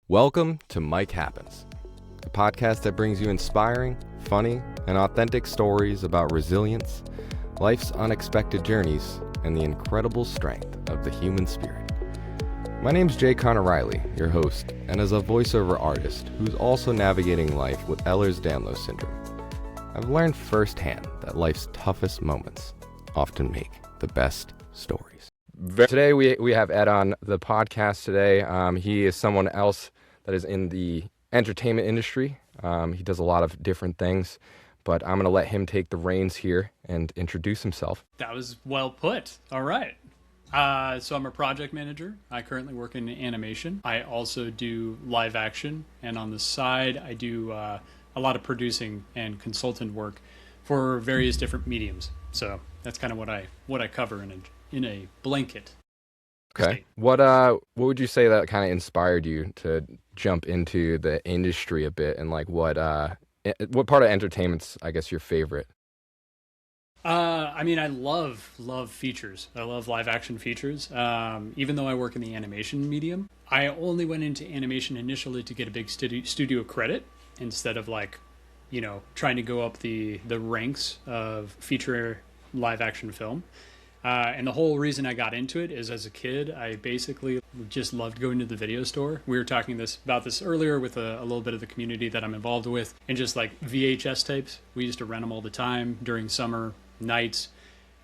Welcome to Mike Happens, a podcast that brings you inspiring, funny, and authentic stories about resilience, life's unexpected journeys, and the incredible strength of the human spirit. My name's Conor Reilly, your host, and as a voiceover artist who's also navigating life with Ehlers-Danlos syndrome, I've learned firsthand that life's toughest moments often make the best stories. Today we have Ed on the podcast today. He is someone else that is in the entertainment industry. He does a lot of different things, but I'm going to let him take the reins here and introduce himself. That was well put. All right. So I'm a project manager. I currently work in animation. I also do live action, and on the side, I do a lot of producing and consultant work for various different mediums. So that's kind of what I cover in a blanket. Okay. State. What would you say that kind of inspired you to jump into the industry a bit, and like what part of entertainment's, I guess, your favorite? I mean, I love features. I love live action features. Even though I work in the animation medium, I only went into animation initially to get a big studio credit instead of trying to go up the ranks of feature live action film. And the whole reason I got into it is, as a kid, I basically just loved going to the video store. We were talking about this earlier with a little bit of the community that I'm involved with, and just like VHS tapes. We used to rent them all the time during summer nights,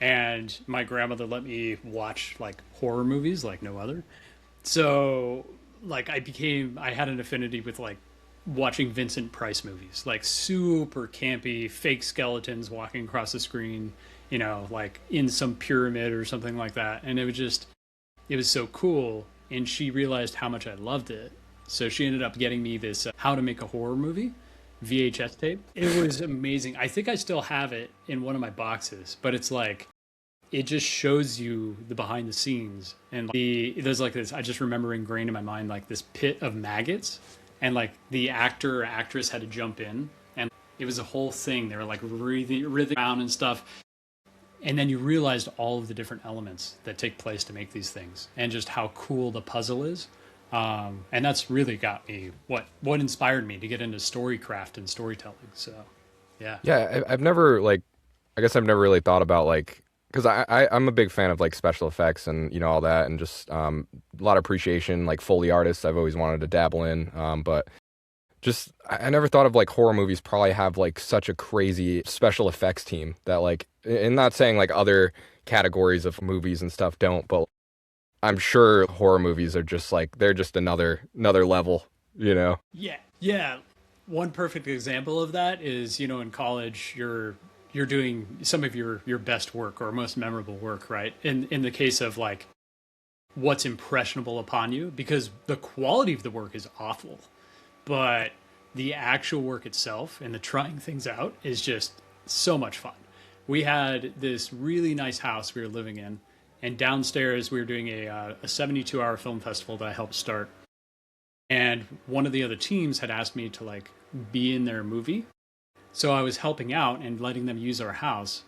and my grandmother let me watch like horror movies like no other. So like I had an affinity with like watching Vincent Price movies, like super campy, fake skeletons walking across the screen, like in some pyramid or something like that. And it was so cool. And she realized how much I loved it. So she ended up getting me this How to Make a Horror Movie VHS tape. It was amazing. I think I still have it in one of my boxes, but it's like, it just shows you the behind the scenes. And there's like this, I just remember ingrained in my mind, like this pit of maggots. And like the actor or actress had to jump in, and it was a whole thing. They were like writhing around and stuff. And then you realized all of the different elements that take place to make these things, and just how cool the puzzle is. And that's really got me what inspired me to get into storycraft and storytelling. So, yeah. Yeah, I've never I've never really thought about because I'm a big fan of like special effects and all that, and just a lot of appreciation, like Foley artists I've always wanted to dabble in, but just I never thought of like horror movies probably have like such a crazy special effects team that, like, and not saying like other categories of movies and stuff don't, but I'm sure horror movies are just like, they're just another level, Yeah. One perfect example of that is, in college you're doing some of your best work or most memorable work, right? In the case of like what's impressionable upon you, because the quality of the work is awful, but the actual work itself and the trying things out is just so much fun. We had this really nice house we were living in, and downstairs we were doing a 72-hour film festival that I helped start. And one of the other teams had asked me to like be in their movie. So I was helping out and letting them use our house.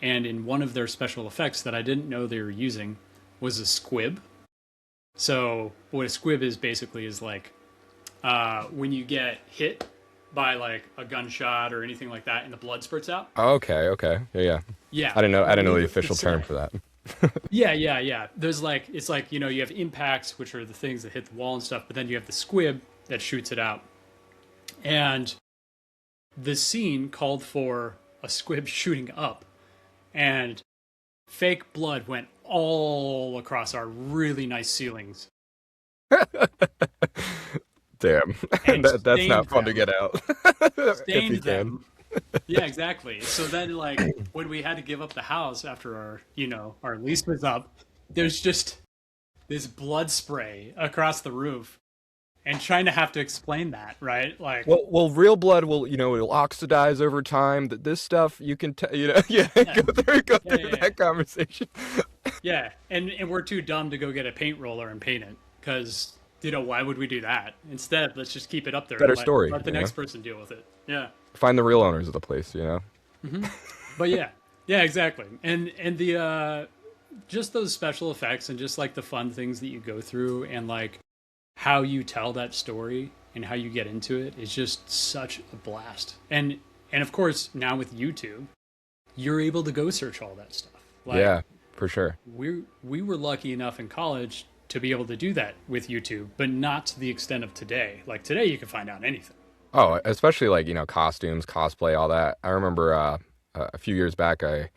And in one of their special effects that I didn't know they were using was a squib. So what a squib is basically is like when you get hit by like a gunshot or anything like that and the blood spurts out. Okay. Yeah. I didn't know the official term for that. Yeah. There's like, it's like, you have impacts, which are the things that hit the wall and stuff, but then you have the squib that shoots it out. And the scene called for a squib shooting up, and fake blood went all across our really nice ceilings. Damn. That's not fun to get out. Stained them. Yeah, exactly. So then, like, when we had to give up the house after our lease was up, there's just this blood spray across the roof, and trying to have to explain that, right? Like, well, real blood will, it'll oxidize over time. That this stuff you can, go through that conversation. Yeah, and we're too dumb to go get a paint roller and paint it, because why would we do that? Instead, let's just keep it up there. Better story. Let the next person deal with it. Yeah. Find the real owners of the place, Mm-hmm. But yeah, exactly. And the just those special effects and just like the fun things that you go through, and like how you tell that story and how you get into it is just such a blast. And of course, now with YouTube, you're able to go search all that stuff. Like Yeah, for sure. we were lucky enough in college to be able to do that with YouTube, but not to the extent of today. Like today, you can find out anything. Oh, especially like, costumes, cosplay, all that. I remember a few years back, I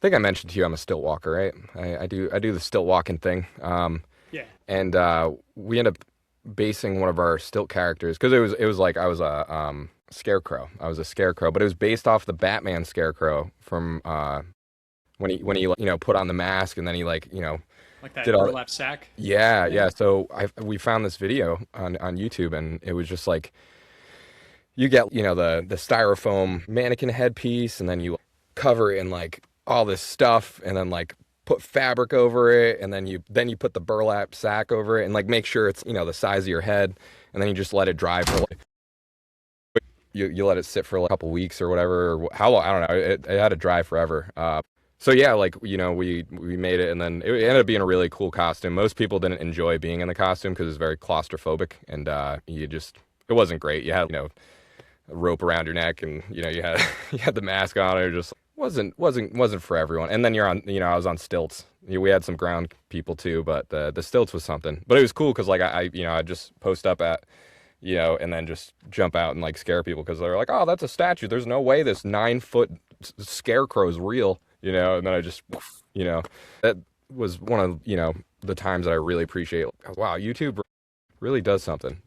think I mentioned to you I'm a stilt walker, right? I do the stilt walking thing. Yeah. And we end up basing one of our stilt characters because it was like I was a scarecrow. I was a scarecrow, but it was based off the Batman scarecrow from when he put on the mask and then he Like that did all. burlap sack. Yeah, Yeah. yeah. So we found this video on YouTube, and it was just like you get the styrofoam mannequin headpiece, and then you cover it in like all this stuff, and then like put fabric over it, and then you put the burlap sack over it, and like make sure it's the size of your head, and then you just let it dry for like you let it sit for like a couple weeks or whatever, or how long, I don't know. It had to dry forever. So yeah, like we made it, and then it ended up being a really cool costume. Most people didn't enjoy being in the costume because it's very claustrophobic, and it wasn't great. You had a rope around your neck, and you had you had the mask on. It just wasn't for everyone. And then you're on, I was on stilts. We had some ground people too, but the stilts was something. But it was cool because like I just post up at and then just jump out and like scare people because they're like, oh, that's a statue. There's no way this 9-foot scarecrow is real. And then I just, that was one of, the times that I really appreciate. Wow, YouTube really does something.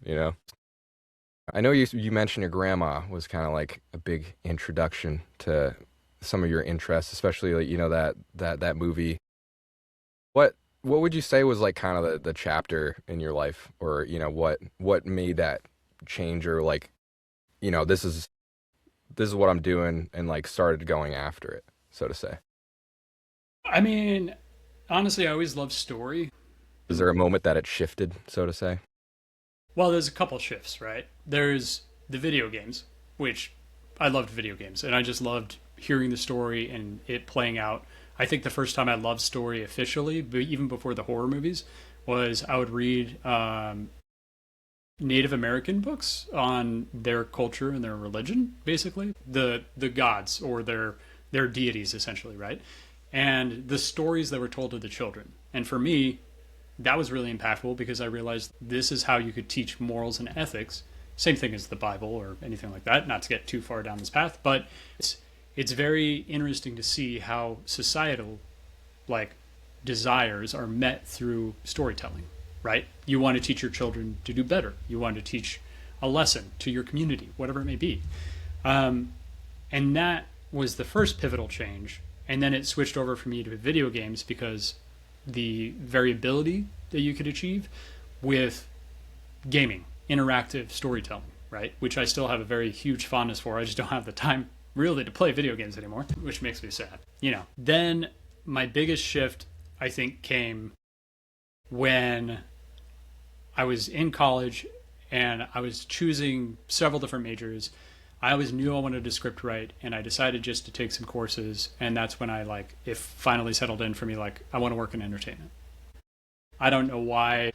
I know you mentioned your grandma was kind of like a big introduction to some of your interests, especially like, that movie. What would you say was like kind of the chapter in your life, or, what made that change, or like, this is what I'm doing, and like started going after it, so to say? I mean, honestly, I always loved story. Is there a moment that it shifted, so to say? Well, there's a couple shifts, right? There's the video games, which I loved video games, and I just loved hearing the story and it playing out. I think the first time I loved story officially, but even before the horror movies, was I would read Native American books on their culture and their religion, basically the gods or their deities, essentially, right? And the stories that were told to the children. And for me, that was really impactful because I realized this is how you could teach morals and ethics. Same thing as the Bible or anything like that, not to get too far down this path, but it's very interesting to see how societal like desires are met through storytelling, right? You want to teach your children to do better. You want to teach a lesson to your community, whatever it may be. And that was the first pivotal change. And then it switched over for me to video games because the variability that you could achieve with gaming, interactive storytelling, right? Which I still have a very huge fondness for. I just don't have the time really to play video games anymore, which makes me sad. Then my biggest shift, I think, came when I was in college and I was choosing several different majors. I always knew I wanted to script write, and I decided just to take some courses, and that's when it finally settled in for me, like, I want to work in entertainment. I don't know why.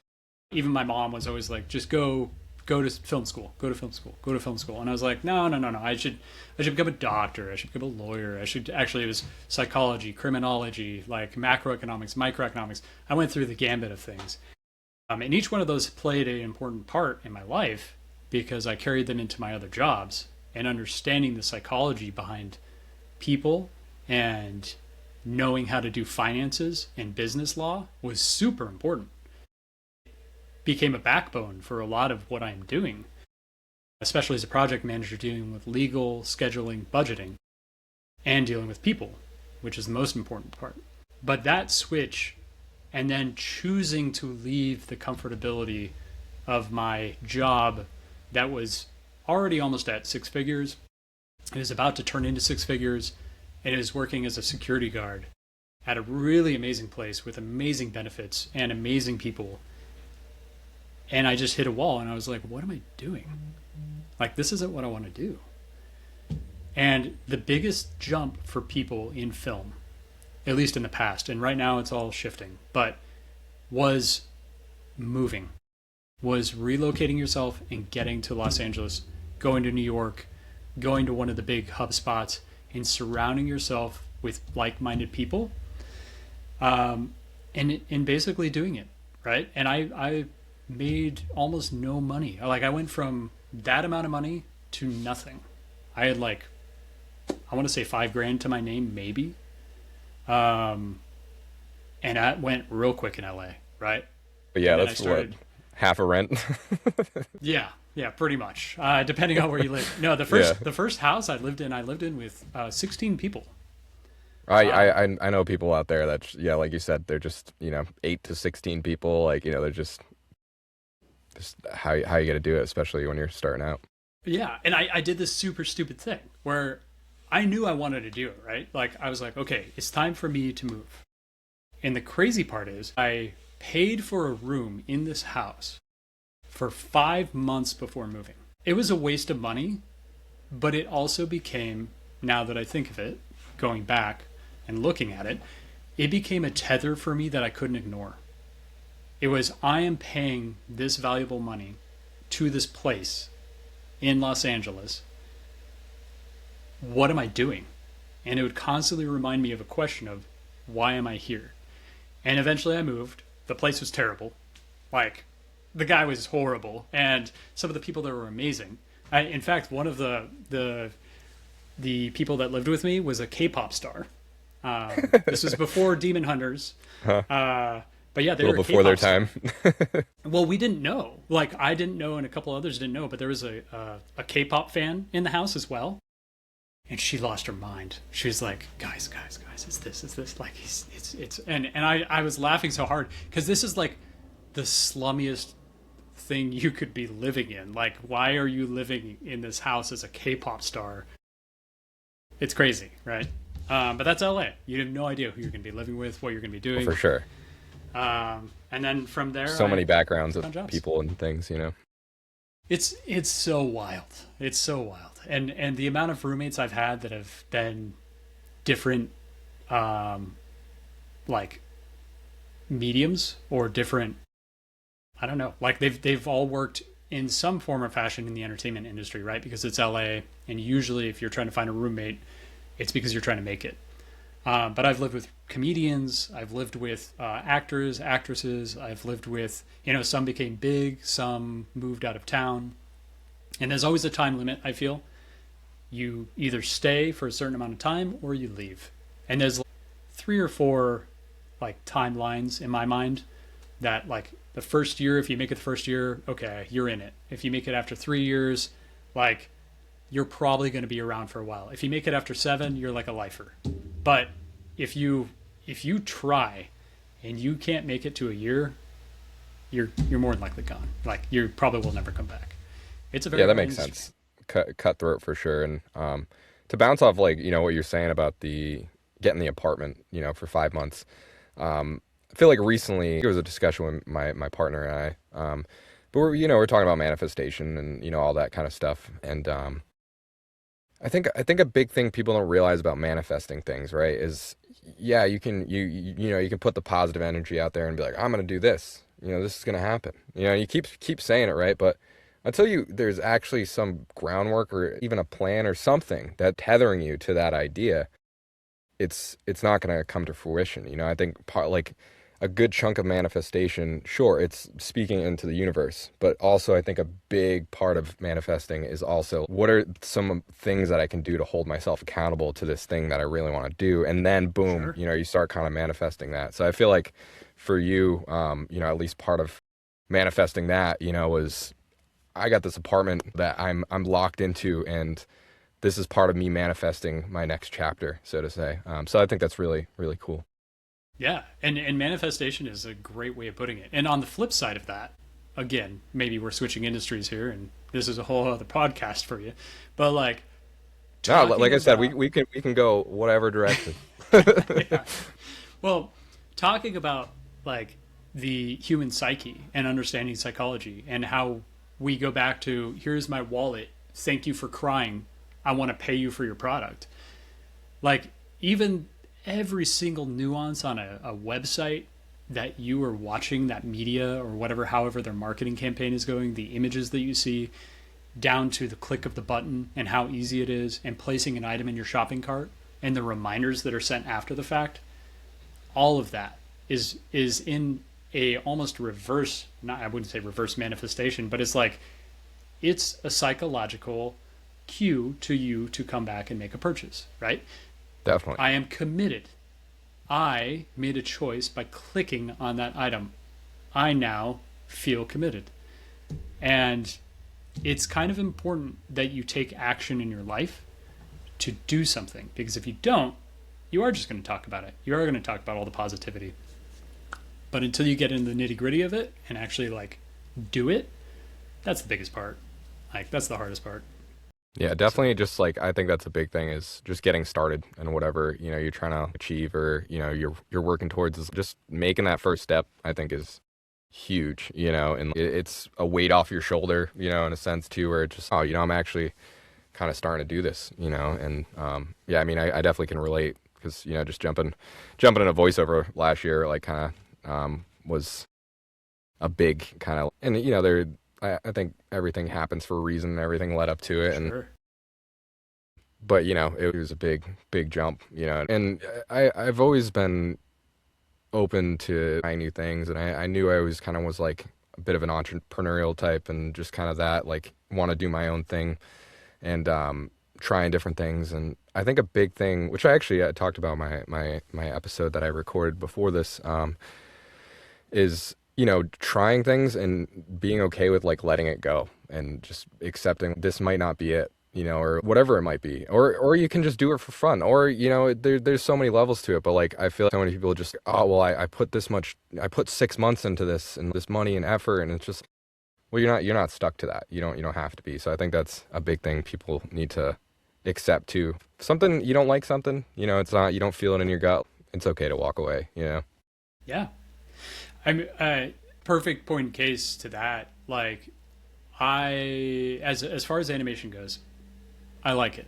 Even my mom was always like, just go to film school, go to film school, go to film school. And I was like, no. I should become a doctor. I should become a lawyer. It was psychology, criminology, like macroeconomics, microeconomics. I went through the gambit of things. And each one of those played an important part in my life because I carried them into my other jobs. And understanding the psychology behind people and knowing how to do finances and business law was super important. It became a backbone for a lot of what I'm doing, especially as a project manager dealing with legal, scheduling, budgeting, and dealing with people, which is the most important part. But that switch, and then choosing to leave the comfortability of my job that was already almost at 6 figures. It was about to turn into 6 figures, and it was working as a security guard at a really amazing place with amazing benefits and amazing people. And I just hit a wall, and I was like, what am I doing? Like, this isn't what I want to do. And the biggest jump for people in film, at least in the past, and right now it's all shifting, but was moving. was relocating yourself and getting to Los Angeles, going to New York, going to one of the big hub spots, and surrounding yourself with like-minded people, and basically doing it, right? And I made almost no money. Like, I went from that amount of money to nothing. I had like, I want to say $5,000 to my name, maybe. And that went real quick in LA, right? But yeah, that's what, half a rent. Yeah, pretty much. Depending on where you live. No, the first house I lived in with 16 people. I know people out there that, yeah, like you said, they're just, 8 to 16 people. Like, they're just how you got to do it, especially when you're starting out. Yeah, and I did this super stupid thing where I knew I wanted to do it, right? Like, I was like, okay, it's time for me to move. And the crazy part is I paid for a room in this house for 5 months before moving. It was a waste of money, but it also became, now that I think of it, going back and looking at it, it became a tether for me that I couldn't ignore. It was, I am paying this valuable money to this place in Los Angeles. What am I doing? And it would constantly remind me of a question of, why am I here? And eventually I moved. The place was terrible. Like, the guy was horrible, and some of the people there were amazing. In fact, one of the people that lived with me was a K-pop star. This was before Demon Hunters. But yeah, they were before their K-pop time. Well, we didn't know. Like, I didn't know, and a couple others didn't know. But there was a K-pop fan in the house as well, and she lost her mind. She was like, "Guys, it's this. Like, it's." And I was laughing so hard because this is like the slummiest thing you could be living in. Like, why are you living in this house as a K-pop star? It's crazy, right? But that's LA. You have no idea who you're going to be living with, what you're going to be doing. For sure. And then from there, so many backgrounds of people and things, It's so wild. It's so wild. And the amount of roommates I've had that have been different, like mediums or different, I don't know, like they've all worked in some form or fashion in the entertainment industry, right? Because it's LA, and usually if you're trying to find a roommate, it's because you're trying to make it. But I've lived with comedians, I've lived with actors, actresses, I've lived with, some became big, some moved out of town. And there's always a time limit, I feel. You either stay for a certain amount of time or you leave. And there's like 3 or 4 like timelines in my mind that, like, the first year, if you make it the first year, okay, you're in it. If you make it after 3 years, like, you're probably going to be around for a while. If you make it after 7, you're like a lifer. But if you try and you can't make it to a year, you're more than likely gone. Like, you probably will never come back. It's a very that makes sense. Cutthroat for sure. And to bounce off, like, what you're saying about getting the apartment, for 5 months. I feel like recently there was a discussion with my partner and I, but we're talking about manifestation and all that kind of stuff. And I think a big thing people don't realize about manifesting things, right, is you can put the positive energy out there and be like, I'm going to do this. This is going to happen. You keep saying it, right? But until there's actually some groundwork or even a plan or something that tethering you to that idea, it's not going to come to fruition. I think a good chunk of manifestation, sure, it's speaking into the universe, but also I think a big part of manifesting is also, what are some things that I can do to hold myself accountable to this thing that I really want to do? And then boom, Sure. You start kind of manifesting that. So I feel like for you, at least part of manifesting that, was, I got this apartment that I'm locked into, and this is part of me manifesting my next chapter, so to say. So I think that's really, really cool. Yeah, and manifestation is a great way of putting it. And on the flip side of that, again, maybe we're switching industries here, and this is a whole other podcast for you. But like I said, we can go whatever direction. Yeah. Well, talking about like the human psyche and understanding psychology and how we go back to, here's my wallet, thank you for crying, I want to pay you for your product. Like, even every single nuance on a website that you are watching that media or whatever, however their marketing campaign is going, the images that you see, down to the click of the button and how easy it is, and placing an item in your shopping cart and the reminders that are sent after the fact, all of that is in a almost reverse, not, I wouldn't say reverse manifestation, but it's a psychological cue to you to come back and make a purchase, right? Definitely. I am committed. I made a choice by clicking on that item. I now feel committed. And it's kind of important that you take action in your life to do something, because if you don't, you are just going to talk about it. You are going to talk about all the positivity. But until you get into the nitty gritty of it and actually like do it, that's the biggest part. Like, that's the hardest part. Yeah, definitely. Just like, I think that's a big thing, is just getting started, and whatever, you know, you're trying to achieve, or, you know, you're working towards, is just making that first step, I think, is huge, you know, and it's a weight off your shoulder, you know, in a sense too, where it's just, oh, you know, I'm actually kind of starting to do this, you know. And yeah, I mean, I definitely can relate, because, you know, just jumping in a voiceover last year, like, kind of was a big kind of, and, you know, I think everything happens for a reason, and everything led up to it. Sure. And but, you know, it was a big jump, you know. And I've always been open to trying new things, and I knew I always kind of was like a bit of an entrepreneurial type, and just kind of that, like, want to do my own thing, and trying different things. And I think a big thing, which I talked about my episode that I recorded before this, is, you know, trying things and being okay with, like, letting it go, and just accepting this might not be it, you know, or whatever it might be, or you can just do it for fun, or, you know, there's so many levels to it. But, like, I feel like so many people just, oh, well, I put 6 months into this, and this money and effort, and it's just, well, you're not stuck to that. You don't have to be. So I think that's a big thing people need to accept too. Something you don't like, something, you know, it's not, you don't feel it in your gut, it's okay to walk away, you know. Yeah. I'm perfect point in case to that. Like, as far as animation goes, I like it.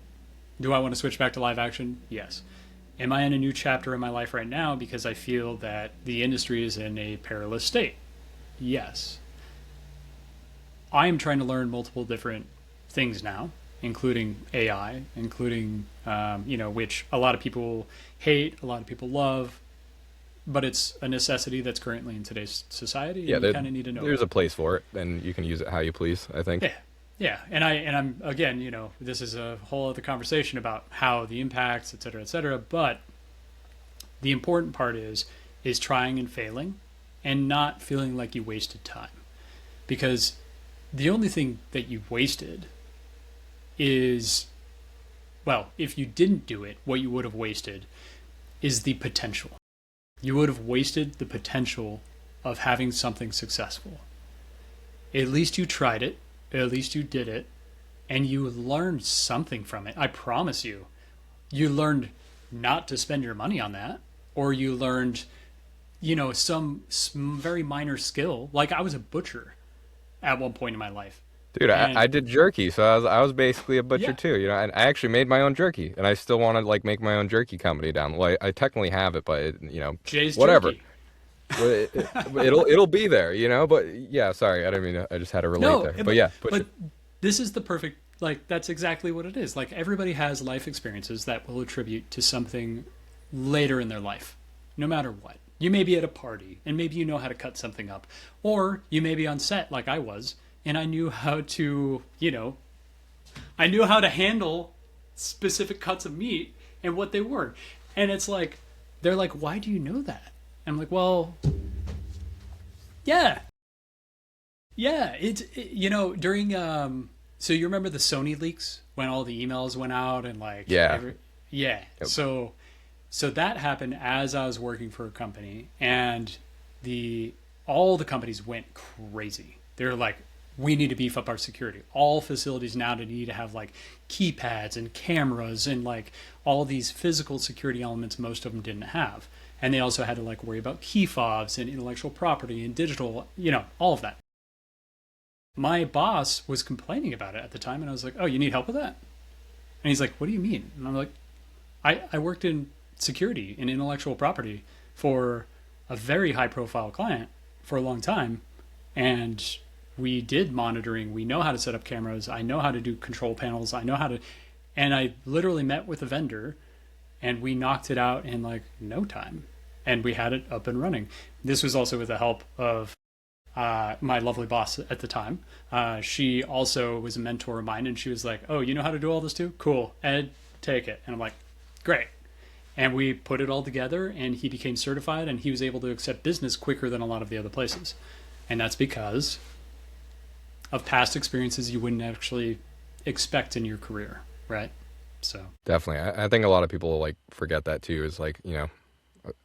Do I want to switch back to live action? Yes. Am I in a new chapter in my life right now because I feel that the industry is in a perilous state? Yes. I am trying to learn multiple different things now, including AI, including, you know, which a lot of people hate, a lot of people love, but it's a necessity that's currently in today's society. And you kind of need to know. There's a place for it, and you can use it how you please, I think. Yeah. Yeah. And I'm, again, you know, this is a whole other conversation about how the impacts, et cetera, et cetera. But the important part is trying and failing, and not feeling like you wasted time. Because the only thing that you wasted is, well, if you didn't do it, what you would have wasted is the potential. You would have wasted the potential of having something successful. At least you tried it, at least you did it, and you learned something from it. I promise you. You learned not to spend your money on that, or you learned, you know, some very minor skill. Like, I was a butcher at one point in my life. Dude, I did jerky, so I was basically a butcher too, you know. And I actually made my own jerky, and I still want to, like, make my own jerky company down. Well, I technically have it, but it, you know, Jay's whatever. Jerky. It'll be there, you know. But yeah, sorry, I didn't mean to, I just had to relate there. But yeah, but this is the perfect, like, that's exactly what it is. Like, everybody has life experiences that will attribute to something later in their life, no matter what. You may be at a party, and maybe you know how to cut something up, or you may be on set like I was. And I knew how to, you know, I knew how to handle specific cuts of meat and what they were. And it's like, they're like, why do you know that? I'm like, well, yeah. Yeah, you know, during, so you remember the Sony leaks when all the emails went out and, like, yeah. Yep. So that happened as I was working for a company, and all the companies went crazy. They're like, we need to beef up our security. All facilities now need to have, like, keypads and cameras and, like, all these physical security elements most of them didn't have. And they also had to, like, worry about key fobs and intellectual property and digital, you know, all of that. My boss was complaining about it at the time, and I was like, oh, you need help with that? And he's like, what do you mean? And I'm like, I worked in security and intellectual property for a very high profile client for a long time, and we did monitoring. We know how to set up cameras. I know how to do control panels. I know how to, and I literally met with a vendor and we knocked it out in like no time, and we had it up and running. This was also with the help of my lovely boss at the time. She also was a mentor of mine, and she was like, "Oh, you know how to do all this too? Cool, Ed, take it." And I'm like, "Great." And we put it all together, and he became certified, and he was able to accept business quicker than a lot of the other places. And that's because of past experiences you wouldn't actually expect in your career, right? So Definitely. I think a lot of people like forget that too, is like,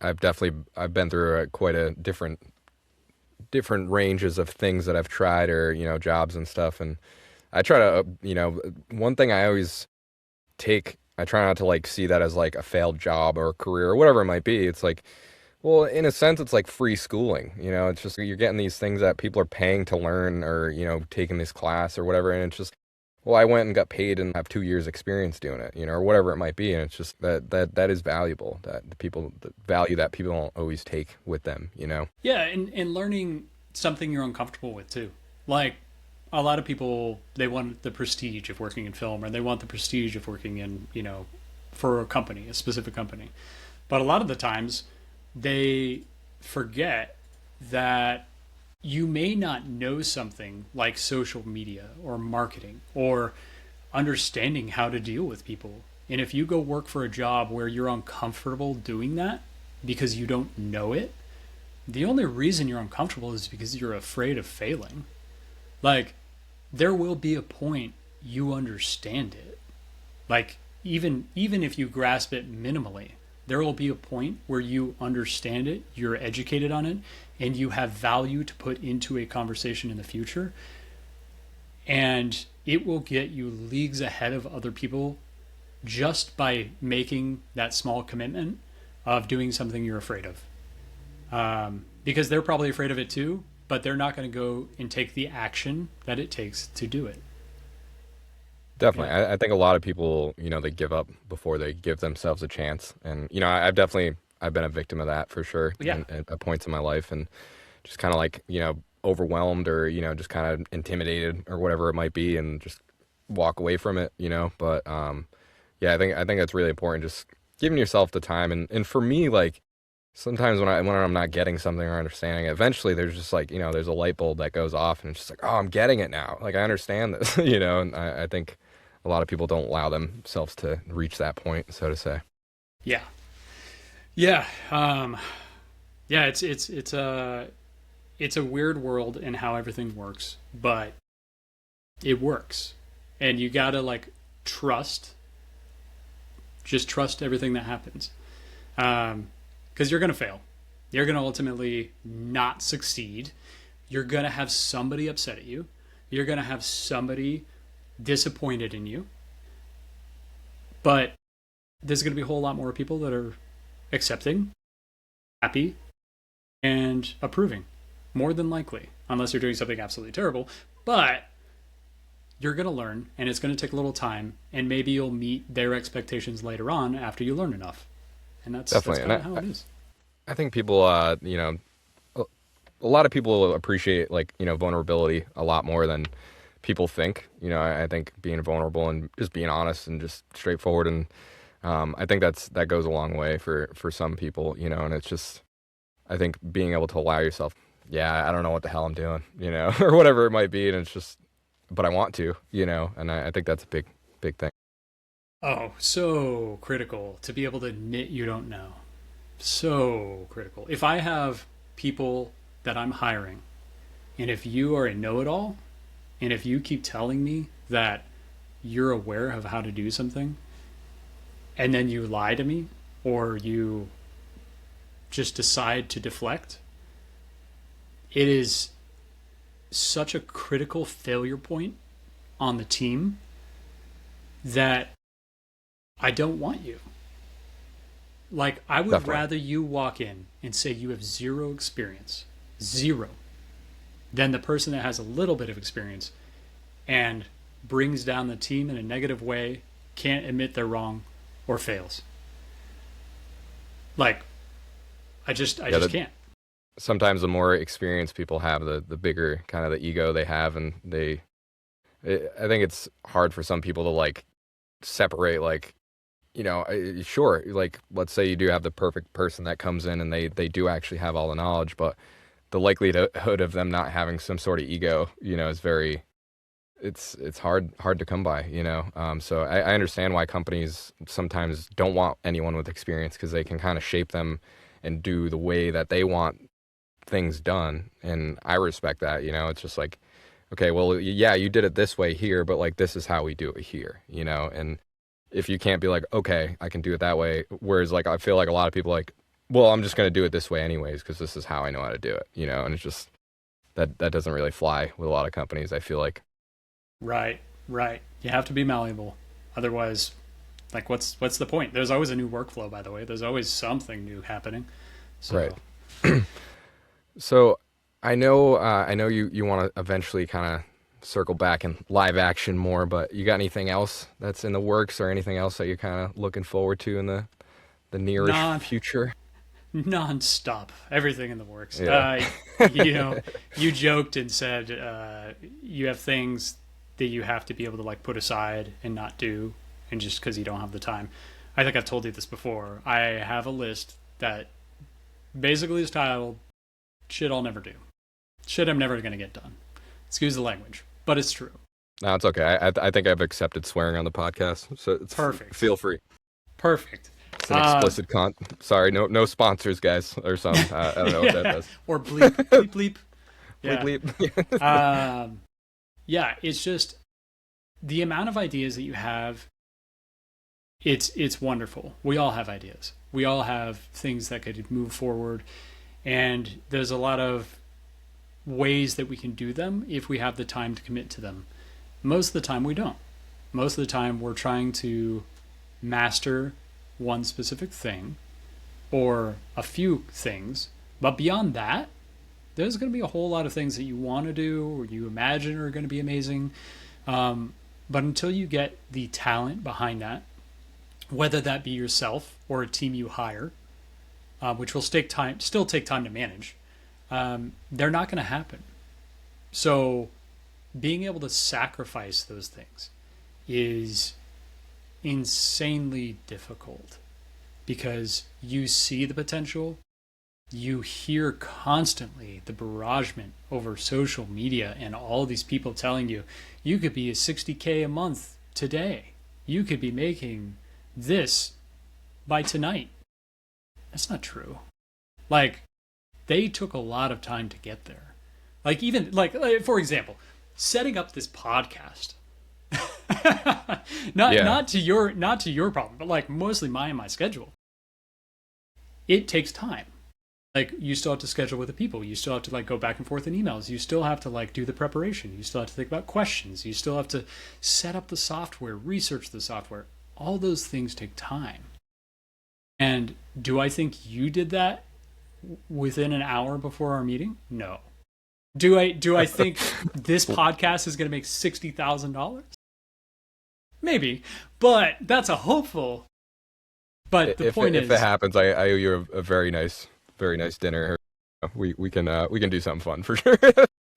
I've been through quite a different ranges of things that I've tried, or, jobs and stuff. And I try to, one thing I try not to like see that as like a failed job or career or whatever it might be. It's like, well, in a sense, it's like free schooling. It's just you're getting these things that people are paying to learn, or, taking this class or whatever. And it's just, well, I went and got paid and have 2 years experience doing it, or whatever it might be. And it's just that is valuable, that the value that people don't always take with them, yeah, and learning something you're uncomfortable with too. Like a lot of people, they want the prestige of working in film, or they want the prestige of working in, for a company, a specific company. But a lot of the times they forget that you may not know something like social media or marketing or understanding how to deal with people. And if you go work for a job where you're uncomfortable doing that because you don't know it, the only reason you're uncomfortable is because you're afraid of failing. Like, there will be a point you understand it. Like, even if you grasp it minimally, there will be a point where you understand it, you're educated on it, and you have value to put into a conversation in the future. And it will get you leagues ahead of other people just by making that small commitment of doing something you're afraid of. Because they're probably afraid of it too, but they're not going to go and take the action that it takes to do it. Definitely. I think a lot of people, they give up before they give themselves a chance. And, I've been a victim of that for sure. Yeah. At points in my life, and just kind of like, overwhelmed, or, just kind of intimidated or whatever it might be, and just walk away from it, But, yeah, I think that's really important. Just giving yourself the time. And for me, like, sometimes when I'm not getting something or understanding it, eventually there's just like, there's a light bulb that goes off, and it's just like, oh, I'm getting it now. Like, I understand this, and I think a lot of people don't allow themselves to reach that point, so to say. Yeah. Yeah. Yeah, it's a weird world in how everything works, but it works. And you gotta like just trust everything that happens. Because you're gonna fail. You're gonna ultimately not succeed. You're gonna have somebody upset at you. You're gonna have somebody disappointed in you. But there's gonna be a whole lot more people that are accepting, happy, and approving, more than likely, unless you're doing something absolutely terrible. But you're going to learn, and it's going to take a little time, and maybe you'll meet their expectations later on after you learn enough. And that's kind of how it is. I think people, a lot of people appreciate like, vulnerability a lot more than people think. I think being vulnerable and just being honest and just straightforward, and I think that goes a long way for some people, and it's just, I think being able to allow yourself, yeah, I don't know what the hell I'm doing, or whatever it might be. And it's just, but I want to, and I think that's a big thing. Oh, so critical to be able to admit you don't know. So critical. If I have people that I'm hiring, and if you are a know-it-all, and if you keep telling me that you're aware of how to do something, and then you lie to me, or you just decide to deflect, it is such a critical failure point on the team that I don't want you. Like, I would Definitely. rather you walk in and say you have zero experience, zero, than the person that has a little bit of experience and brings down the team in a negative way, can't admit they're wrong, or fails. Like, I just can't. sometimes the more experienced people have, the bigger kind of the ego they have, and I think it's hard for some people to like separate, like, sure, like let's say you do have the perfect person that comes in and they do actually have all the knowledge, but the likelihood of them not having some sort of ego, is very, it's hard to come by, so I understand why companies sometimes don't want anyone with experience, because they can kind of shape them and do the way that they want things done. And I respect that. It's just like, okay, well, yeah, you did it this way here, but like this is how we do it here, and if you can't be like, okay, I can do it that way, whereas like I feel like a lot of people like, well, I'm just going to do it this way anyways because this is how I know how to do it, and it's just that doesn't really fly with a lot of companies, I feel like. Right. You have to be malleable, otherwise, like, what's the point? There's always a new workflow, by the way. There's always something new happening. So. Right. So I know you want to eventually kind of circle back in live action more, but you got anything else that's in the works, or anything else that you're kind of looking forward to in the nearish future? Non-stop, everything in the works. Yeah. You joked and said you have things that you have to be able to like put aside and not do, and just because you don't have the time. I think I've told you this before. I have a list that basically is titled shit I'll never do, shit I'm never going to get done. Excuse the language, but it's true. No, it's okay. I think I've accepted swearing on the podcast, so it's Perfect. Feel free. Perfect. It's an explicit Sorry, no sponsors, guys, or something. I don't know what that does. Or bleep, bleep, bleep. Yeah. Bleep. Yeah, it's just the amount of ideas that you have. It's wonderful. We all have ideas. We all have things that could move forward, and there's a lot of ways that we can do them if we have the time to commit to them. Most of the time we don't. Most of the time we're trying to master one specific thing or a few things, but beyond that, there's going to be a whole lot of things that you want to do or you imagine are going to be amazing, but until you get the talent behind that, whether that be yourself or a team you hire, which will still take time to manage, they're not going to happen. So being able to sacrifice those things is insanely difficult, because you see the potential, you hear constantly the barragement over social media and all these people telling you, you could be a 60K a month today. You could be making this by tonight. That's not true. Like, they took a lot of time to get there. Like, even like for example, setting up this podcast. Not to your problem, but like mostly my schedule. It takes time. Like, you still have to schedule with the people. You still have to like go back and forth in emails. You still have to like do the preparation. You still have to think about questions. You still have to set up the software, research the software. All those things take time. And do I think you did that within an hour before our meeting? No. Do I think this podcast is going to make $60,000? Maybe, but that's a hopeful. But the point is, if it happens, I owe you a very nice dinner. We can do something fun for sure.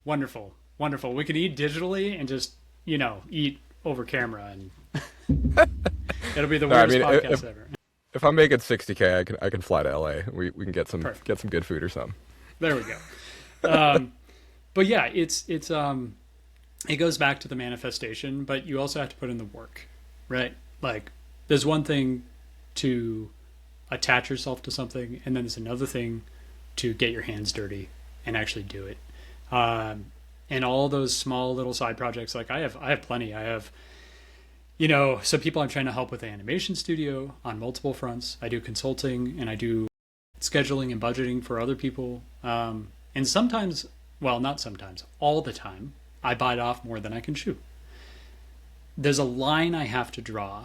Wonderful. We can eat digitally and just eat over camera, and it'll be the weirdest podcast ever. If I'm making $60K, I can fly to LA. We can get some good food or something. There we go. But yeah, it goes back to the manifestation, but you also have to put in the work, right? Like, there's one thing to attach yourself to something, and then there's another thing to get your hands dirty and actually do it. And all those small little side projects, like I have plenty. I have, some people I'm trying to help with the animation studio on multiple fronts. I do consulting, and I do scheduling and budgeting for other people. And sometimes, well, not sometimes, all the time, I bite off more than I can chew. There's a line I have to draw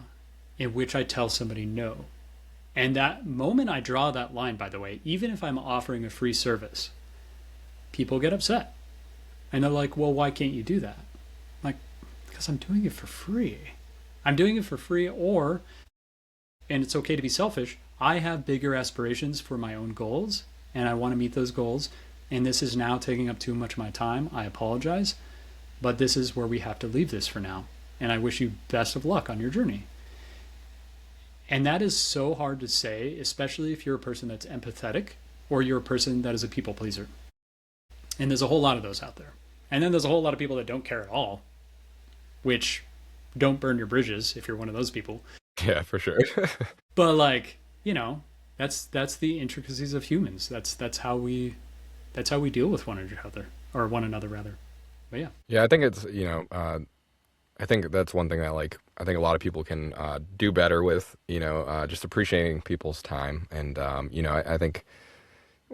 in which I tell somebody no. And that moment I draw that line, by the way, even if I'm offering a free service, people get upset. And they're like, well, why can't you do that? I'm like, because I'm doing it for free. I'm doing it for free, and it's okay to be selfish, I have bigger aspirations for my own goals and I want to meet those goals. And this is now taking up too much of my time. I apologize, but this is where we have to leave this for now. And I wish you best of luck on your journey. And that is so hard to say, especially if you're a person that's empathetic or you're a person that is a people pleaser. And there's a whole lot of those out there. And then there's a whole lot of people that don't care at all, which don't burn your bridges if you're one of those people. Yeah, for sure. But like, you know, that's the intricacies of humans. That's how we deal with one another, or one another rather. But yeah. Yeah, I think it's, I think that's one thing that like I think a lot of people can do better with, just appreciating people's time. And I think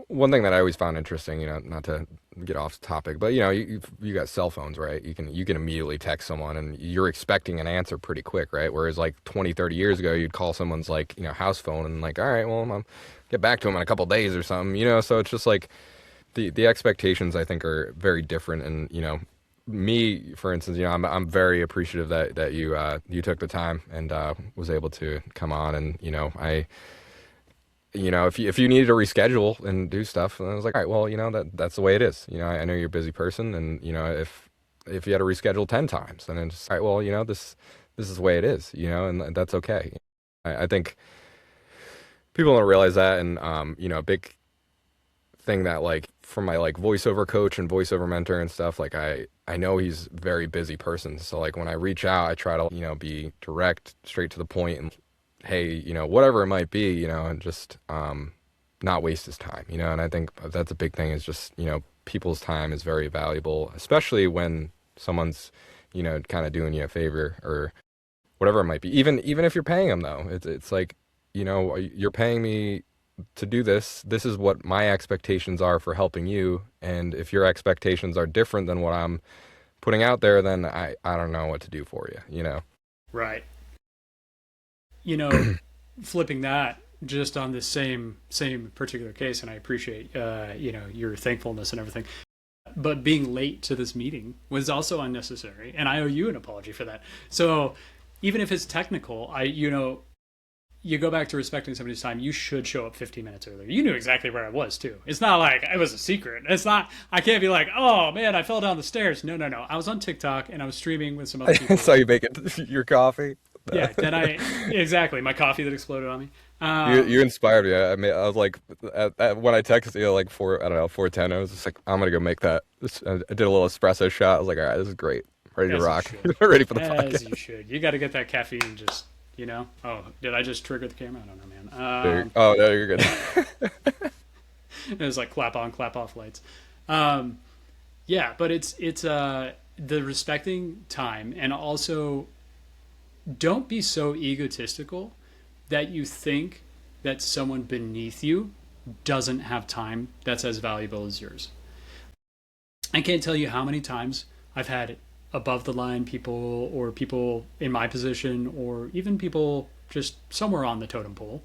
one thing that I always found interesting, not to get off topic, but you got cell phones, right? You can immediately text someone and you're expecting an answer pretty quick, right? Whereas like 20, 30 years ago, you'd call someone's like, house phone and like, all right, well, I'll get back to them in a couple of days or something, so it's just like the expectations I think are very different. And, me, for instance, I'm very appreciative that you took the time and was able to come on. And if you needed to reschedule and do stuff, and I was like, all right, well, that's the way it is. I know you're a busy person, and if you had to reschedule 10 times, then it's all right. Well, this is the way it is. And that's okay. I think people don't realize that, and a big thing that like from my like voiceover coach and voiceover mentor and stuff, like I know he's a very busy person, so like when I reach out, I try to be direct, straight to the point, and hey, whatever it might be, and just not waste his time, and I think that's a big thing, is just people's time is very valuable, especially when someone's kind of doing you a favor or whatever it might be, even if you're paying them though. It's like, you're paying me to do this is what my expectations are for helping you, and if your expectations are different than what I'm putting out there, then I don't know what to do for you. Right. Flipping that just on this same particular case, and I appreciate your thankfulness and everything, but being late to this meeting was also unnecessary, and I owe you an apology for that. So even if it's technical, you go back to respecting somebody's time, you should show up 15 minutes earlier. You knew exactly where I was too. It's not like it was a secret. It's not, I can't be like, oh man, I fell down the stairs. No. I was on TikTok and I was streaming with some other people. Saw you making your coffee. Yeah, exactly. My coffee that exploded on me. You inspired me. I was like, when I texted you like 4:10, I was just like, I'm gonna go make that. I did a little espresso shot. I was like, all right, this is great. Ready to rock. Ready for the podcast. As you should. You got to get that caffeine. Just Oh, did I just trigger the camera? I don't know, man. Oh no, you're good. It was like clap on, clap off lights. Yeah, but it's the respecting time, and also don't be so egotistical that you think that someone beneath you doesn't have time that's as valuable as yours. I can't tell you how many times I've had above the line people, or people in my position, or even people just somewhere on the totem pole,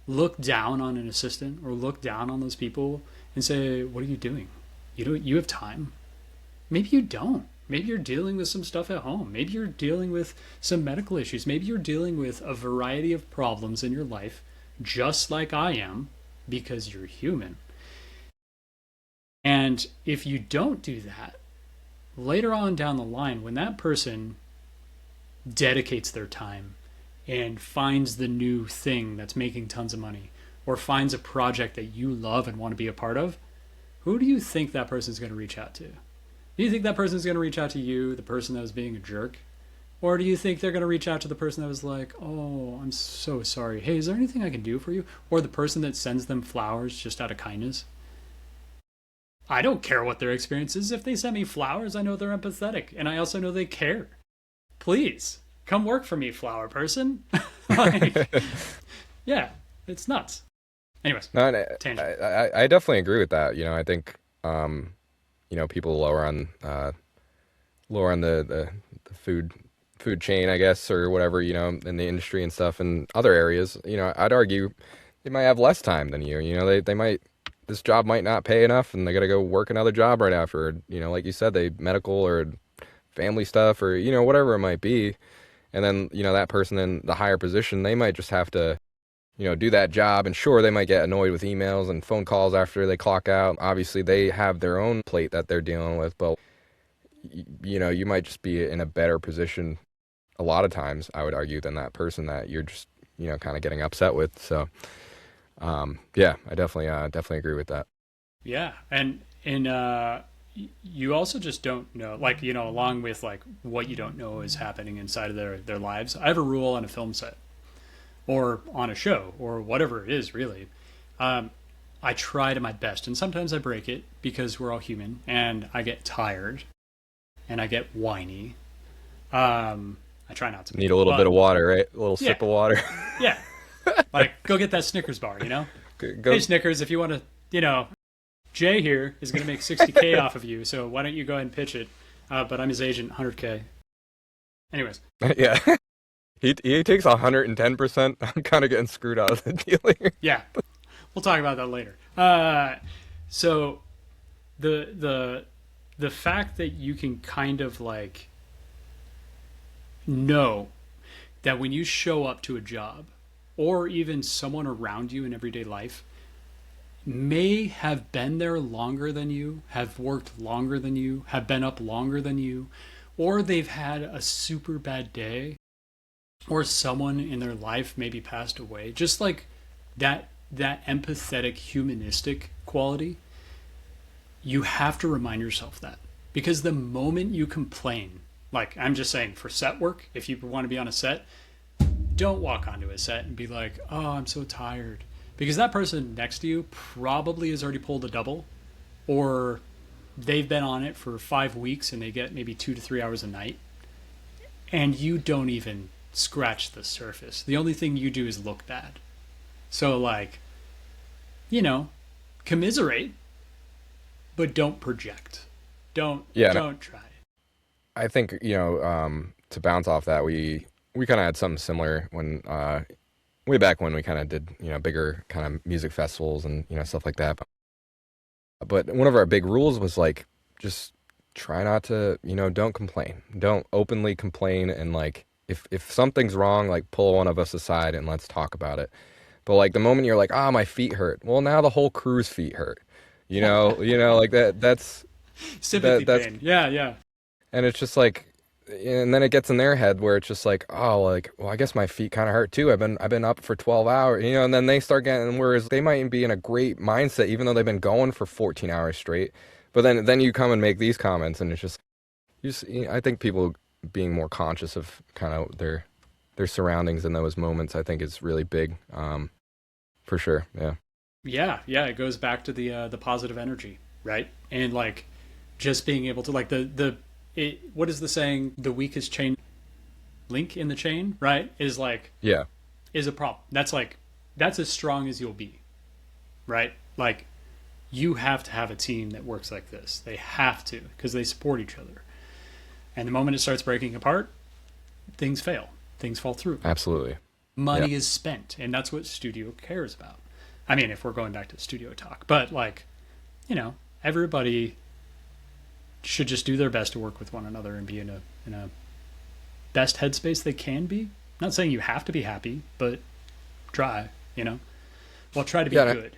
look down on an assistant or look down on those people and say, what are you doing? You have time. Maybe you don't. Maybe you're dealing with some stuff at home. Maybe you're dealing with some medical issues. Maybe you're dealing with a variety of problems in your life, just like I am, because you're human. And if you don't do that, later on down the line, when that person dedicates their time and finds the new thing that's making tons of money, or finds a project that you love and want to be a part of, who do you think that person's going to reach out to? Do you think that person's going to reach out to you, the person that was being a jerk? Or do you think they're going to reach out to the person that was like, oh, I'm so sorry. Hey, is there anything I can do for you? Or the person that sends them flowers just out of kindness? I don't care what their experience is. If they send me flowers, I know they're empathetic. And I also know they care. Please, come work for me, flower person. Yeah, it's nuts. Anyways, no, tangent. I definitely agree with that. I think, people lower on the food chain, I guess, or whatever, in the industry and stuff and other areas, I'd argue they might have less time than you. They might, this job might not pay enough and they got to go work another job right after, like you said, they medical or family stuff or, whatever it might be. And then, that person in the higher position, they might just have to, do that job. And sure, they might get annoyed with emails and phone calls after they clock out. Obviously, they have their own plate that they're dealing with, but you might just be in a better position a lot of times, I would argue, than that person that you're just, kind of getting upset with. So, yeah, I definitely agree with that. Yeah. And you also just don't know, like, along with like what you don't know is happening inside of their lives. I have a rule on a film set or on a show or whatever it is, really. I try to my best, and sometimes I break it because we're all human, and I get tired and I get whiny. I try not to. Need a little bit of water, right? A little Yeah. sip of water. Yeah. Like, go get that Snickers bar, Go. Hey, Snickers, if you want to, Jay here is going to make 60K off of you, so why don't you go ahead and pitch it? But I'm his agent, 100K. Anyways. Yeah. He takes 110%. I'm kind of getting screwed out of the deal here. Yeah. We'll talk about that later. So the fact that you can kind of like know that when you show up to a job or even someone around you in everyday life may have been there longer than you, have worked longer than you, have been up longer than you, or they've had a super bad day, or someone in their life maybe passed away, just like that empathetic, humanistic quality, you have to remind yourself that. Because the moment you complain, like I'm just saying for set work, if you want to be on a set, don't walk onto a set and be like, oh, I'm so tired. Because that person next to you probably has already pulled a double, or they've been on it for 5 weeks and they get maybe 2 to 3 hours a night, and you don't even scratch the surface. The only thing you do is look bad. So, like, commiserate, but don't project. Don't try. I think, to bounce off that, we kind of had something similar when way back when we kind of did, bigger kind of music festivals and, stuff like that. But one of our big rules was like, just try not to, don't complain. Don't openly complain. And like, if something's wrong, like pull one of us aside and let's talk about it. But like the moment you're like, my feet hurt. Well, now the whole crew's feet hurt, like that's sympathy pain. Yeah. And it's just like, and then it gets in their head where it's just like, well, I guess my feet kind of hurt too. I've been up for 12 hours, and then they start getting, whereas they might be in a great mindset, even though they've been going for 14 hours straight. But then you come and make these comments, and it's just, I think people being more conscious of kind of their surroundings in those moments, I think is really big, for sure. Yeah. Yeah. It goes back to the positive energy, right? And like, just being able to like what is the saying? The weakest link in the chain, right? Is like, is a problem. That's as strong as you'll be, right? Like, you have to have a team that works like this. They have to, because they support each other. And the moment it starts breaking apart, things fail. Things fall through. Absolutely. Money is spent, and that's what studio cares about. I mean, if we're going back to studio talk, but like, everybody should just do their best to work with one another and be in a best headspace they can be. I'm not saying you have to be happy, but try, well, try to be good.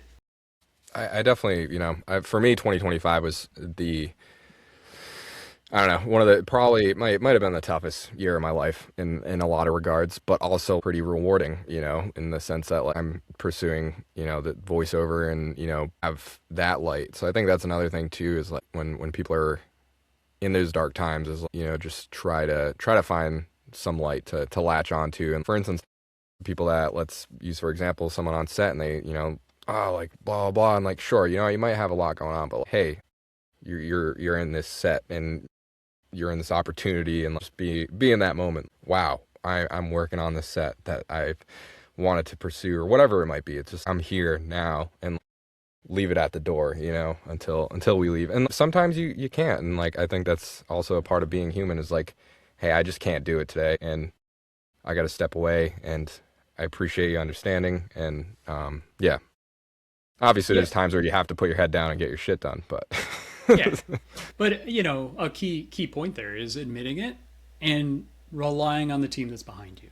I definitely, for me, 2025 was I don't know, one of the, probably might have been the toughest year of my life in a lot of regards, but also pretty rewarding, in the sense that like, I'm pursuing, the voiceover and, have that light. So I think that's another thing too, is like when people are in those dark times, is, just try to find some light to latch onto. And for instance, people that, let's use for example, someone on set and they, like blah, blah, and like, sure, you might have a lot going on, but like, hey, you're in this set and you're in this opportunity, and just be in that moment. Wow, I'm working on this set that I've wanted to pursue, or whatever it might be. It's just, I'm here now, and leave it at the door, until we leave. And sometimes you can't, and like I think that's also a part of being human, is like, hey, I just can't do it today, and I got to step away, and I appreciate you understanding. And obviously there's times where you have to put your head down and get your shit done, but yeah. But a key point there is admitting it and relying on the team that's behind you,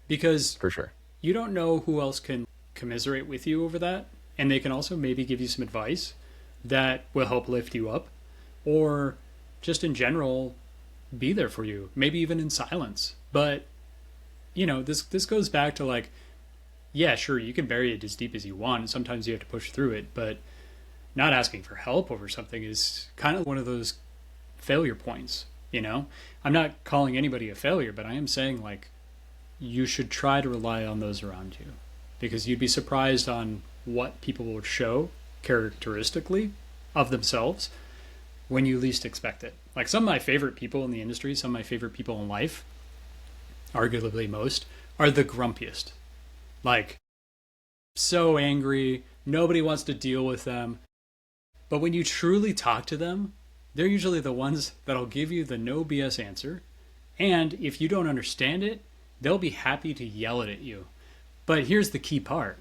because for sure you don't know who else can commiserate with you over that. And they can also maybe give you some advice that will help lift you up, or just in general be there for you, maybe even in silence. But this goes back to like, yeah, sure, you can bury it as deep as you want. Sometimes you have to push through it, but not asking for help over something is kind of one of those failure points. I'm not calling anybody a failure, but I am saying like you should try to rely on those around you, because you'd be surprised on what people will show characteristically of themselves when you least expect it. Like some of my favorite people in the industry, some of my favorite people in life, arguably most, are the grumpiest. Like, so angry, nobody wants to deal with them. But when you truly talk to them, they're usually the ones that'll give you the no BS answer. And if you don't understand it, they'll be happy to yell it at you. But here's the key part.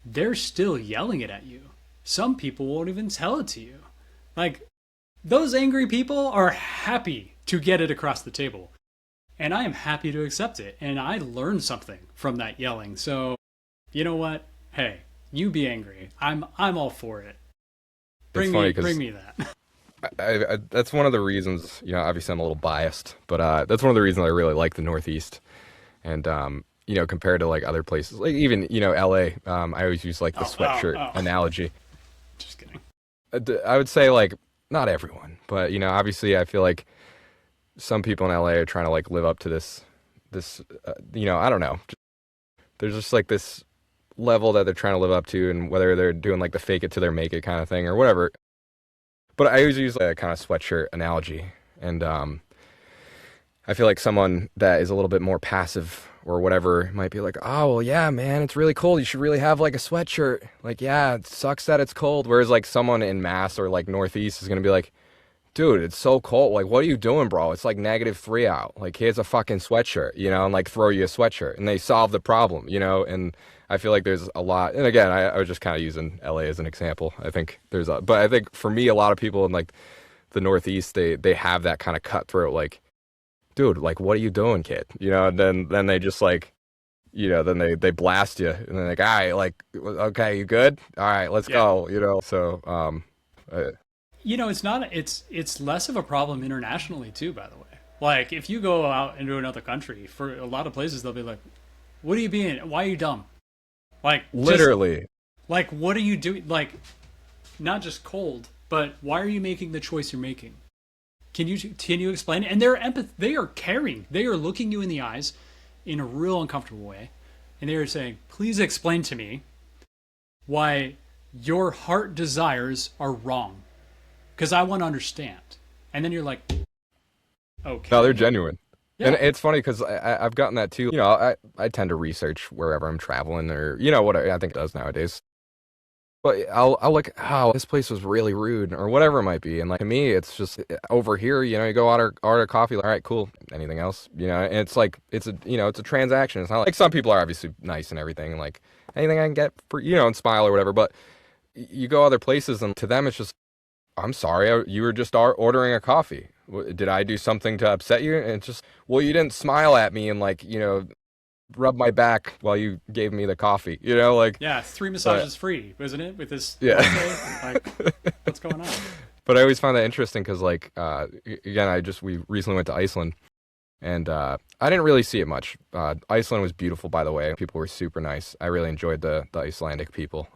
They're still yelling it at you. Some people won't even tell it to you. Like, those angry people are happy to get it across the table. And I am happy to accept it. And I learned something from that yelling. So, you know what? Hey, you be angry. I'm all for it. Bring me that. I that's one of the reasons, obviously I'm a little biased, but that's one of the reasons I really like the Northeast. And, compared to like other places, like even, LA, I always use like the sweatshirt analogy. Just kidding. I would say like, not everyone, but, obviously I feel like some people in LA are trying to like live up to this, I don't know. There's just like this level that they're trying to live up to, and whether they're doing like the fake it till they make it kind of thing or whatever. But I always use like a kind of sweatshirt analogy. And I feel like someone that is a little bit more passive or whatever might be like, oh, well, yeah, man, it's really cold. You should really have like a sweatshirt. Like, yeah, it sucks that it's cold. Whereas like someone in Mass or like Northeast is going to be like, dude, it's so cold. Like, what are you doing, bro? It's like -3 out. Like, here's a fucking sweatshirt, and like throw you a sweatshirt, and they solve the problem, and I feel like there's a lot. And again, I was just kind of using LA as an example. I think but I think for me, a lot of people in like the Northeast, they have that kind of cutthroat, like, dude, like, what are you doing, kid? And then they just like, then they blast you, and they're like, all right, like, okay, you good? All right, let's go, So, it's less of a problem internationally too, by the way. Like if you go out into another country, for a lot of places, they'll be like, what are you being? Why are you dumb? Like literally, like, what are you doing? Like, not just cold, but why are you making the choice you're making? Can you explain it? And they are caring. They are looking you in the eyes in a real uncomfortable way. And they are saying, please explain to me why your heart desires are wrong. Because I want to understand. And then you're like, okay. No, they're genuine. Yeah. And it's funny because I've gotten that too. I tend to research wherever I'm traveling, or, what I think it does nowadays. But I'll look, oh, this place was really rude or whatever it might be. And like, to me, it's just over here, you go order coffee. Like, all right, cool. Anything else? And it's like, it's a transaction. It's not like some people are obviously nice and everything. And like anything I can get for, and smile or whatever. But you go other places and to them, it's just, I'm sorry, you were just ordering a coffee. Did I do something to upset you? And it's just, well, you didn't smile at me and like, rub my back while you gave me the coffee, like. Yeah, 3 massages free, isn't it? With this. Yeah. Like, what's going on? But I always find that interesting because like, again, we recently went to Iceland, and I didn't really see it much. Iceland was beautiful, by the way. People were super nice. I really enjoyed the Icelandic people.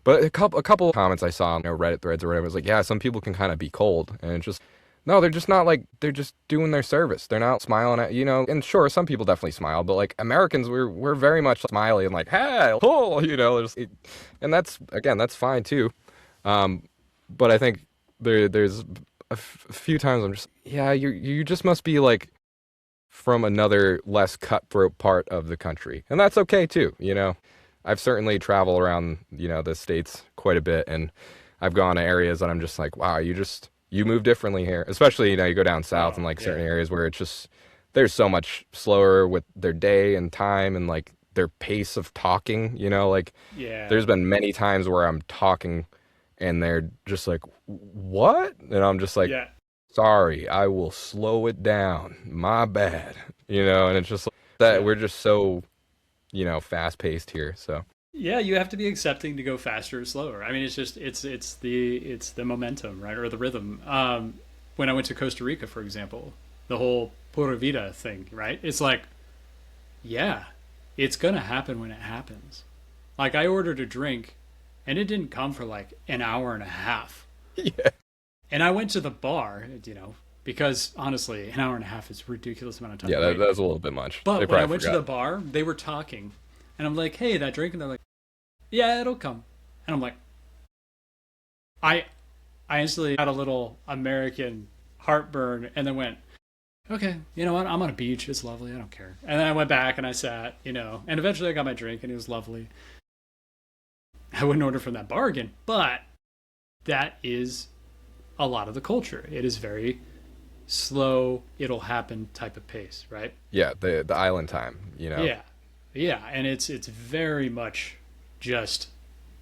But a couple of comments I saw on Reddit threads or whatever was like, yeah, some people can kind of be cold, and it's just, no, they're just not like, they're just doing their service. They're not smiling at, and sure, some people definitely smile, but like Americans, we're very much smiley and like, hey, cool, and that's fine too. But I think there's a few times I'm just, yeah, you just must be like from another less cutthroat part of the country, and that's okay too, I've certainly traveled around, the States quite a bit, and I've gone to areas that I'm just like, wow, you move differently here. Especially, you go down south in like certain areas where it's just, they're so much slower with their day and time and like their pace of talking, there's been many times where I'm talking and they're just like, what? And I'm just like, sorry, I will slow it down. My bad. And it's just like that we're just so, fast paced here. So Yeah, you have to be accepting to go faster or slower. I mean, it's just it's the momentum, right, or the rhythm. When I went to Costa Rica, for example, the whole pura vida thing, right? It's like, yeah, it's gonna happen when it happens. Like I ordered a drink, and it didn't come for like an hour and a half, yeah, and I went to the bar, because honestly, an hour and a half is a ridiculous amount of time yeah, to wait. that was a little bit much. They But when I probably went to the forgot. bar, they were talking, and I'm like, "Hey, that drink," and they're like, "Yeah, it'll come," and I'm like, I I instantly had a little American heartburn and then went, okay, you know what? I'm on a beach. It's lovely. I don't care. And then I went back and I sat, and eventually I got my drink and it was lovely. I wouldn't order from that bar again, but that is a lot of the culture. It is very slow, it'll happen type of pace, right? Yeah, the island time. Yeah. Yeah. And it's very much just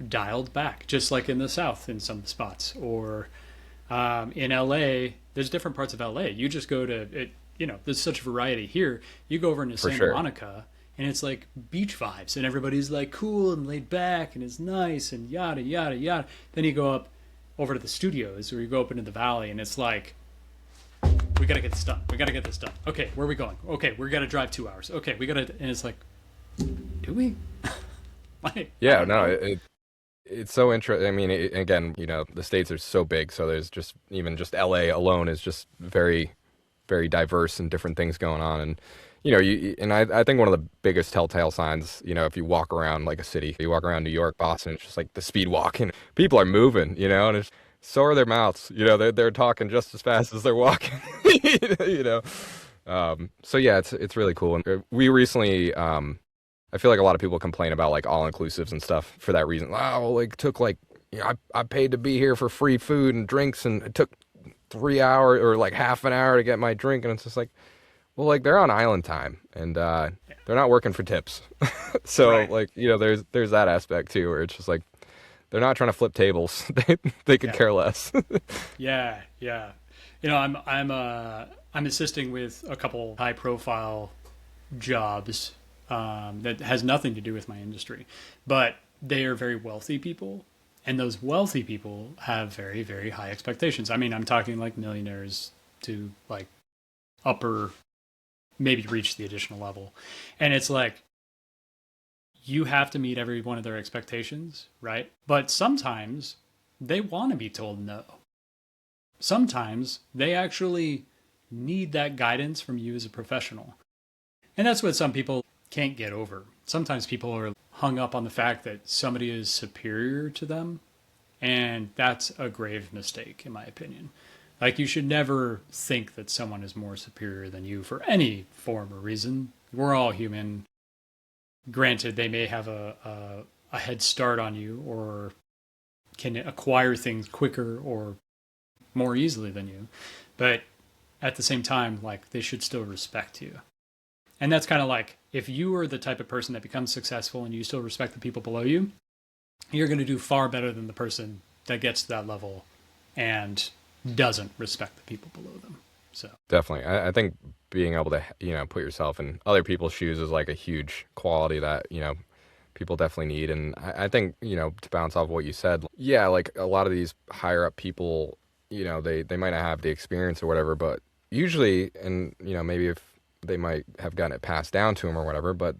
dialed back, just like in the South in some spots, or in LA. There's different parts of LA. You just go to it. There's such a variety here. You go over into For Santa sure. Monica, and it's like beach vibes, and everybody's like cool and laid back, and it's nice, and yada yada yada. Then you go up over to the studios, or you go up into the valley, and it's like, we gotta get this done. We gotta get this done. Okay, where are we going? Okay, we gotta drive 2 hours. Okay, we gotta, and it's like, do we? Like, I Yeah, don't no, know. it's so interesting. I mean, again, the states are so big, so there's just even just LA alone is just very, very diverse and different things going on. And I think one of the biggest telltale signs, if you walk around like a city, you walk around New York, Boston, it's just like the speed walk, and people are moving, and it's so are their mouths. They're talking just as fast as they're walking. you know. So yeah, it's really cool. And we recently, I feel like a lot of people complain about like all inclusives and stuff for that reason. Wow, like took like I paid to be here for free food and drinks, and it took 3 hours or like half an hour to get my drink, and it's just like, well, like they're on island time, and they're not working for tips. So Right. like there's that aspect too, where it's just like they're not trying to flip tables. They could Yeah. care less. Yeah, yeah. I'm assisting with a couple high profile jobs that has nothing to do with my industry, but they are very wealthy people, and those wealthy people have very very high expectations. I mean, I'm talking like millionaires to like upper, maybe reach the additional level, and it's like you have to meet every one of their expectations, right? But sometimes they want to be told no. Sometimes they actually need that guidance from you as a professional. And that's what some people can't get over. Sometimes people are hung up on the fact that somebody is superior to them, and that's a grave mistake, in my opinion. Like, you should never think that someone is more superior than you for any form or reason. We're all human. Granted, they may have a head start on you, or can acquire things quicker or more easily than you. But at the same time, like, they should still respect you. And that's kind of like, if you are the type of person that becomes successful and you still respect the people below you, you're going to do far better than the person that gets to that level and doesn't respect the people below them. So, Definitely. I think being able to, put yourself in other people's shoes is like a huge quality that, people definitely need. And I think, to bounce off what you said, yeah, like a lot of these higher up people, they might not have the experience or whatever, but usually, and, maybe if they might have gotten it passed down to them or whatever, but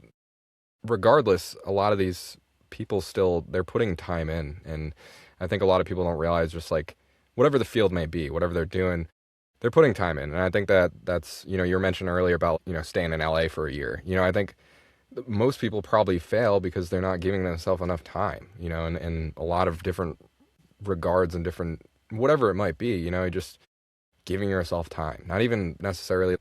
regardless, a lot of these people still, they're putting time in. And I think a lot of people don't realize, just like whatever the field may be, whatever they're doing, they're putting time in. And I think that's, you were mentioning earlier about, staying in LA for a year. I think most people probably fail because they're not giving themselves enough time, in a lot of different regards and different, whatever it might be, just giving yourself time, not even necessarily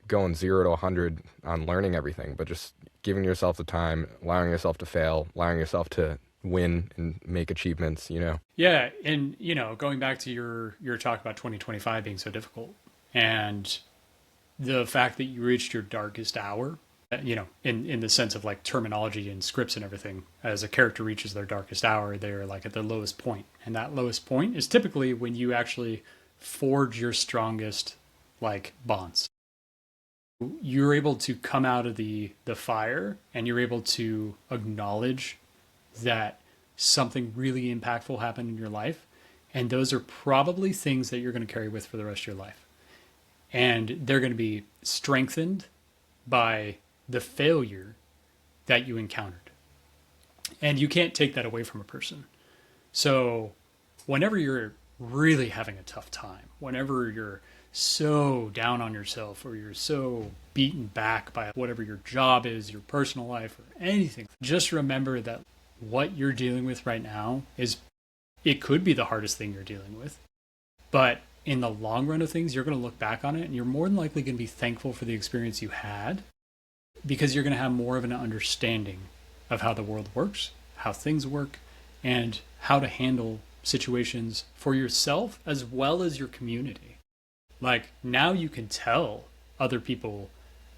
going 0 to 100 on learning everything, but just giving yourself the time, allowing yourself to fail, allowing yourself to win and make achievements. yeah. And, going back to your talk about 2025 being so difficult, and the fact that you reached your darkest hour, in the sense of like terminology and scripts and everything, as a character reaches their darkest hour, they're like at their lowest point. And that lowest point is typically when you actually forge your strongest like bonds. you're able to come out of the fire and you're able to acknowledge that something really impactful happened in your life. And those are probably things that you're going to carry with for the rest of your life. And they're going to be strengthened by the failure that you encountered. And you can't take that away from a person. So whenever you're really having a tough time, whenever you're so down on yourself or you're so beaten back by whatever your job is, your personal life, or anything, just remember that what you're dealing with right now it could be the hardest thing you're dealing with. But in the long run of things, you're going to look back on it and you're more than likely going to be thankful for the experience you had, because you're going to have more of an understanding of how the world works, how things work, and how to handle situations for yourself as well as your community. Like, now you can tell other people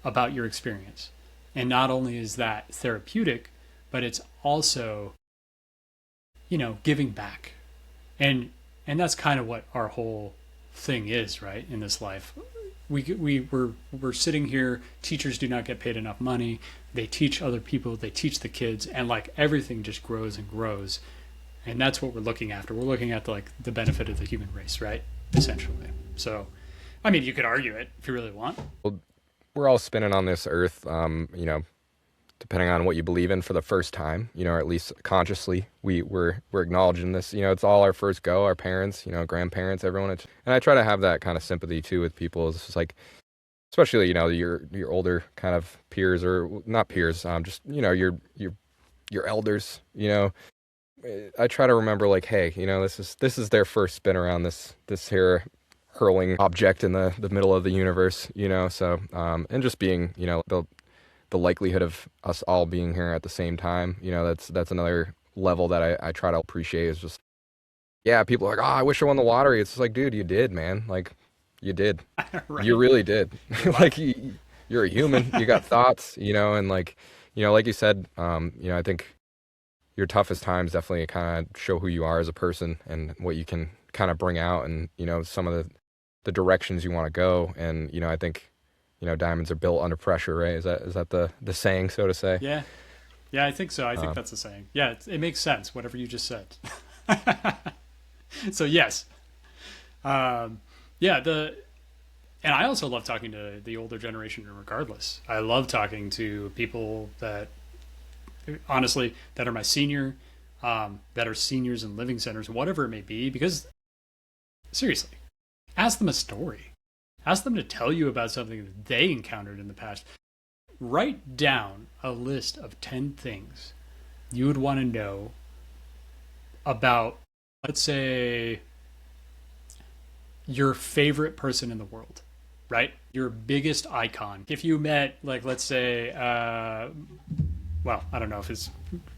about your experience. And not only is that therapeutic, but it's also, giving back. And that's kind of what our whole thing is, right? In this life. We're sitting here, teachers do not get paid enough money. They teach other people, they teach the kids, and like everything just grows and grows. And that's what we're looking after. We're looking at the benefit of the human race, right? Essentially. So, I mean, you could argue it if you really want. Well, we're all spinning on this earth, depending on what you believe in for the first time, or at least consciously, we're acknowledging this. It's all our first go, our parents, grandparents, everyone. And I try to have that kind of sympathy too with people. It's just like, especially, your older kind of peers, or not peers, just, your elders, I try to remember, like, hey, this is their first spin around this here hurling object in the middle of the universe, so, and just being, the likelihood of us all being here at the same time, that's another level that I try to appreciate. Is just, yeah, people are like, oh, I wish I won the lottery. It's like, dude, you did, man. Like, you did. Right. You really did. Like, you're a human. You got thoughts, and like you said, I think your toughest times definitely kind of show who you are as a person and what you can kind of bring out, and, some of the directions you want to go. And, I think, diamonds are built under pressure, right? Is that the saying, so to say? Yeah. Yeah, I think so. I think that's the saying. Yeah, it makes sense, whatever you just said. So, yes. And I also love talking to the older generation regardless. I love talking to people that, honestly, that are my senior, that are seniors in living centers, whatever it may be, because, seriously, ask them a story. Ask them to tell you about something that they encountered in the past. Write down a list of 10 things you would want to know about, let's say, your favorite person in the world, right? Your biggest icon. If you met, like, let's say, well, I don't know if it's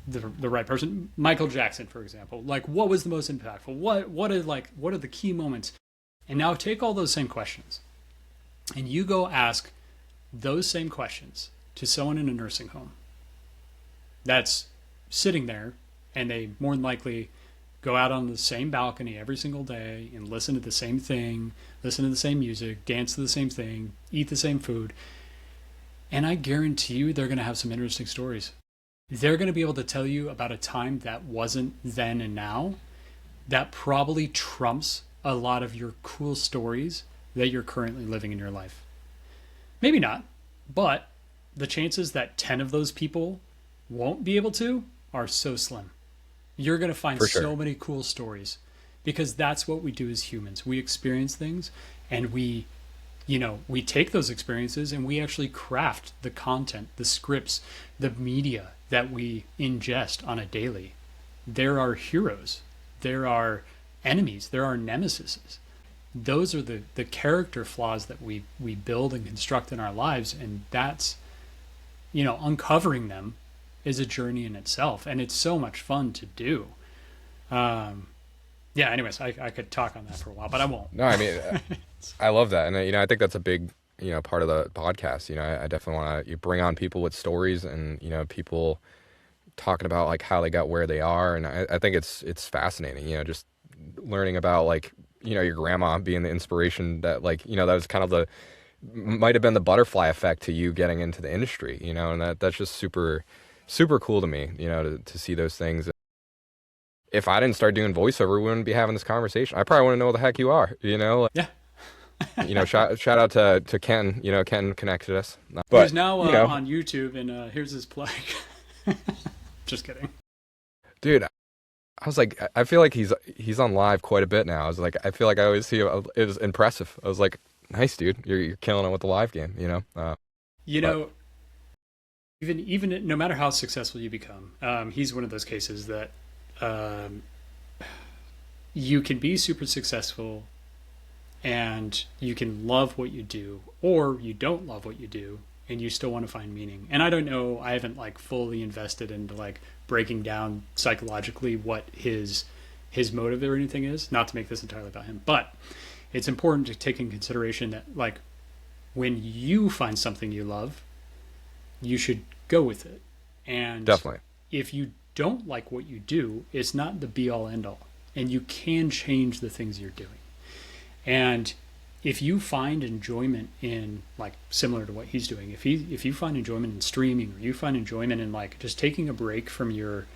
the right person, Michael Jackson, for example. Like, what was the most impactful? What are the key moments? And now take all those same questions and you go ask those same questions to someone in a nursing home that's sitting there, and they more than likely go out on the same balcony every single day and listen to the same thing, listen to the same music, dance to the same thing, eat the same food. And I guarantee you they're going to have some interesting stories. They're going to be able to tell you about a time that wasn't then and now that probably trumps a lot of your cool stories that you're currently living in your life. Maybe not, but the chances that 10 of those people won't be able to are so slim. You're going to find so many cool stories, because that's what we do as humans. We experience things, and we take those experiences and we actually craft the content, the scripts, the media that we ingest on a daily. There are heroes. There are enemies. There are nemesises. Those are the character flaws that we build and construct in our lives. And that's, uncovering them is a journey in itself. And it's so much fun to do. Anyways, I could talk on that for a while, but I won't. No, I mean, I love that. And, I think that's a big, part of the podcast. I definitely want to bring on people with stories and, people talking about like how they got where they are. And I think it's fascinating, just learning about like, your grandma being the inspiration that like, that was kind of might have been the butterfly effect to you getting into the industry, you know, and that's just super, super cool to me, you know, to see those things. If I didn't start doing voiceover, we wouldn't be having this conversation. I probably wouldn't know what the heck you are, you know? Yeah. You know, shout out to Ken, you know, Ken connected us. But he's now you know, on YouTube, and here's his plug. Just kidding. Dude, I was like, I feel like he's on live quite a bit now. I was like, I feel like I always see him. It was impressive. I was like, nice, dude. You're killing it with the live game, you know? You know, even no matter how successful you become, he's one of those cases that you can be super successful and you can love what you do, or you don't love what you do and you still want to find meaning. And I don't know, I haven't like fully invested into like breaking down psychologically what his motive or anything is, not to make this entirely about him, but it's important to take in consideration that like when you find something you love, you should go with it. And definitely, if you don't like what you do, it's not the be all end all, and you can change the things you're doing. And if you find enjoyment in like similar to what he's doing, if you find enjoyment in streaming, or you find enjoyment in like just taking a break from your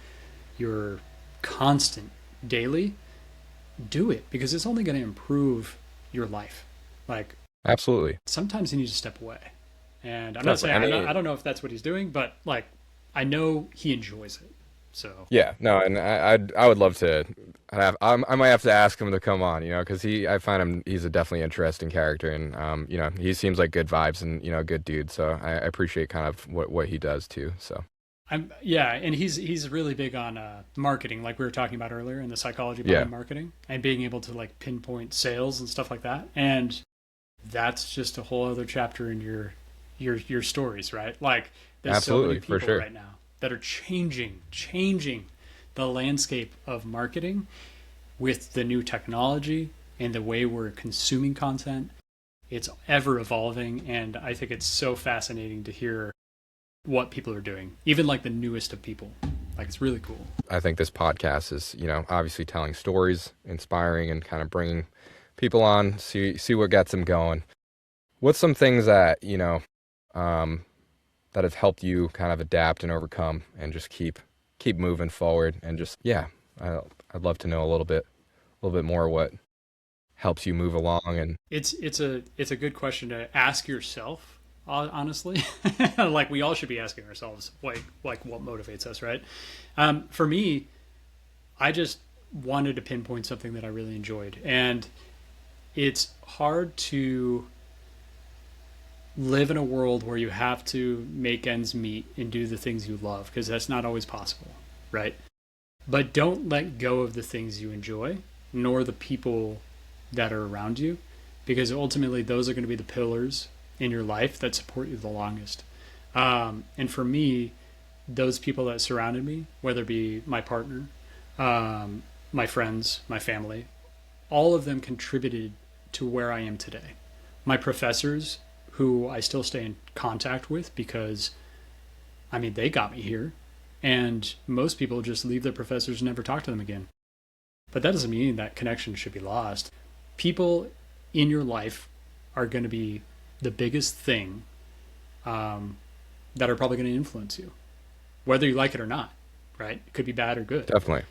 constant daily, do it, because it's only going to improve your life. Like, absolutely. Sometimes you need to step away. And I'm not saying, I don't know if that's what he's doing, but like, I know he enjoys it. So yeah, no, and I would love to I might have to ask him to come on, you know, because I find he's a definitely interesting character, and you know, he seems like good vibes and, you know, a good dude. So I appreciate kind of what he does too. So and he's really big on marketing, like we were talking about earlier, and the psychology behind marketing, and being able to like pinpoint sales and stuff like that. And that's just a whole other chapter in your stories, right? Like there's absolutely, so many people for sure, right now that are changing the landscape of marketing with the new technology and the way we're consuming content. It's ever evolving, and I think it's so fascinating to hear what people are doing, even like the newest of people. Like, it's really cool. I think this podcast is, you know, obviously telling stories, inspiring, and kind of bringing people on, see what gets them going. What's some things that, you know, that have helped you kind of adapt and overcome and just keep moving forward, and just, yeah, I'd love to know a little bit more what helps you move along. And it's a good question to ask yourself, honestly. Like, we all should be asking ourselves, like what motivates us, right? For me, I just wanted to pinpoint something that I really enjoyed, and it's hard to live in a world where you have to make ends meet and do the things you love, because that's not always possible, right? But don't let go of the things you enjoy, nor the people that are around you, because ultimately those are going to be the pillars in your life that support you the longest. And for me, those people that surrounded me, whether it be my partner, my friends, my family, all of them contributed to where I am today. My professors, who I still stay in contact with, because, I mean, they got me here. And most people just leave their professors and never talk to them again. But that doesn't mean that connection should be lost. People in your life are going to be the biggest thing that are probably going to influence you, whether you like it or not, right? It could be bad or good. definitely,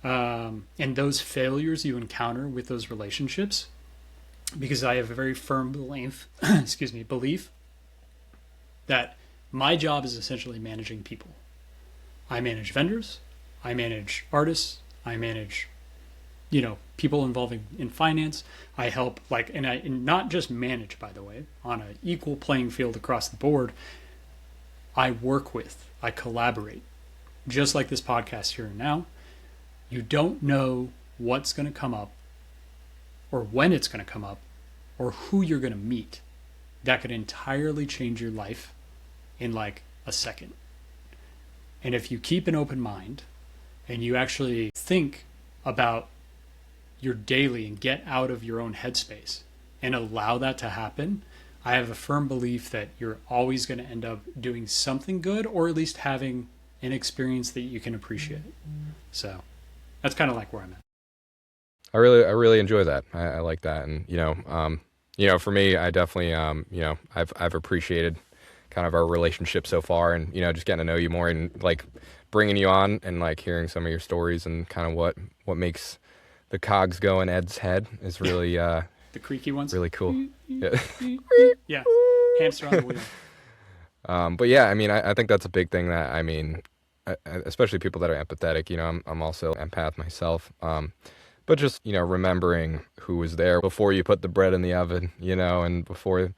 And those failures you encounter with those relationships, because I have a very firm belief, belief that my job is essentially managing people. I manage vendors, I manage artists, I manage, you know, people involving in finance. I help, like, and not just manage, by the way, on an equal playing field across the board. I work with, I collaborate, just like this podcast here and now. You don't know what's going to come up, or when it's going to come up, or who you're going to meet. That could entirely change your life in like a second. And if you keep an open mind and you actually think about your daily and get out of your own headspace and allow that to happen, I have a firm belief that you're always going to end up doing something good, or at least having an experience that you can appreciate. So that's kind of like where I'm at. I really enjoy that. I like that. And, you know, For me, I definitely, I've appreciated kind of our relationship so far, and just getting to know you more, and like bringing you on and like hearing some of your stories and kind of what makes the cogs go in Ed's head is really The creaky ones. really cool. Yeah. Yeah. Hamster on the wheel. But yeah, I mean, I think that's a big thing that, especially people that are empathetic, I'm also an empath myself. But just, remembering who was there before you put the bread in the oven, and before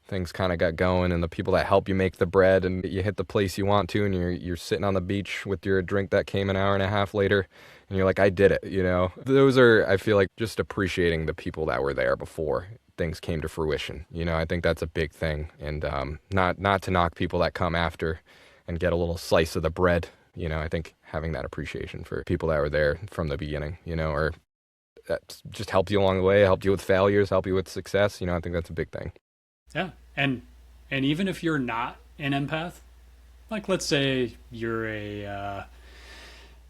things kind of got going, and the people that help you make the bread, and you hit the place you want to, and you're sitting on the beach with your drink that came an hour and a half later, and you're like, I did it, Those are, I feel like, just appreciating the people that were there before things came to fruition. I think that's a big thing, and not to knock people that come after and get a little slice of the bread. I think having that appreciation for people that were there from the beginning, or that just helped you along the way, helped you with failures, helped you with success. I think that's a big thing. Yeah. And even if you're not an empath, like let's say you're a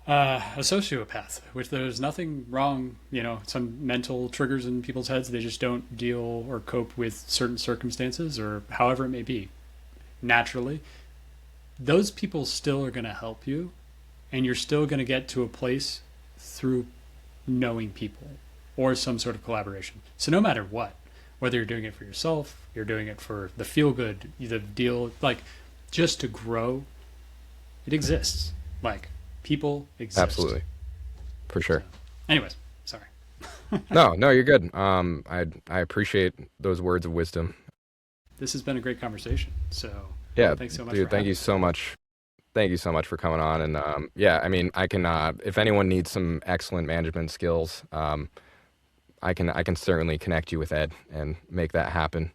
sociopath, which there's nothing wrong, some mental triggers in people's heads. They just don't deal or cope with certain circumstances or however it may be naturally. Those people still are going to help you, and you're still going to get to a place through knowing people or some sort of collaboration. So no matter what, whether you're doing it for yourself, you're doing it for the feel good, the deal, like just to grow, it exists. Like people exist. Absolutely. For sure. So, anyways, sorry. No, you're good. I appreciate those words of wisdom. This has been a great conversation. So yeah, thanks so much. Dude, thank you so much. Thank you so much for coming on. And I can, if anyone needs some excellent management skills, I can certainly connect you with Ed and make that happen.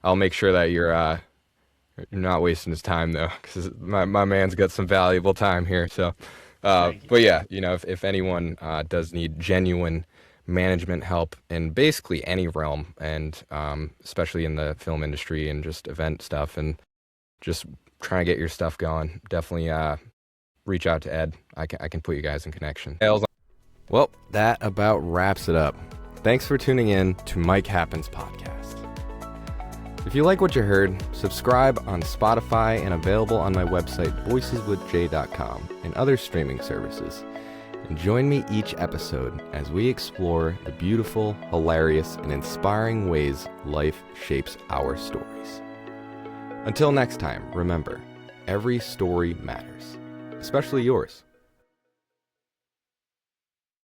I'll make sure that you're not wasting his time though, because my man's got some valuable time here. So, but yeah, if anyone does need genuine management help in basically any realm, and especially in the film industry and just event stuff and just trying to get your stuff going, definitely reach out to Ed. I can put you guys in connection. Well, that about wraps it up. Thanks for tuning in to Mike Happens Podcast. If you like what you heard, subscribe on Spotify and available on my website voiceswithj.com and other streaming services. And join me each episode as we explore the beautiful, hilarious, and inspiring ways life shapes our stories. Until next time, remember, every story matters, especially yours.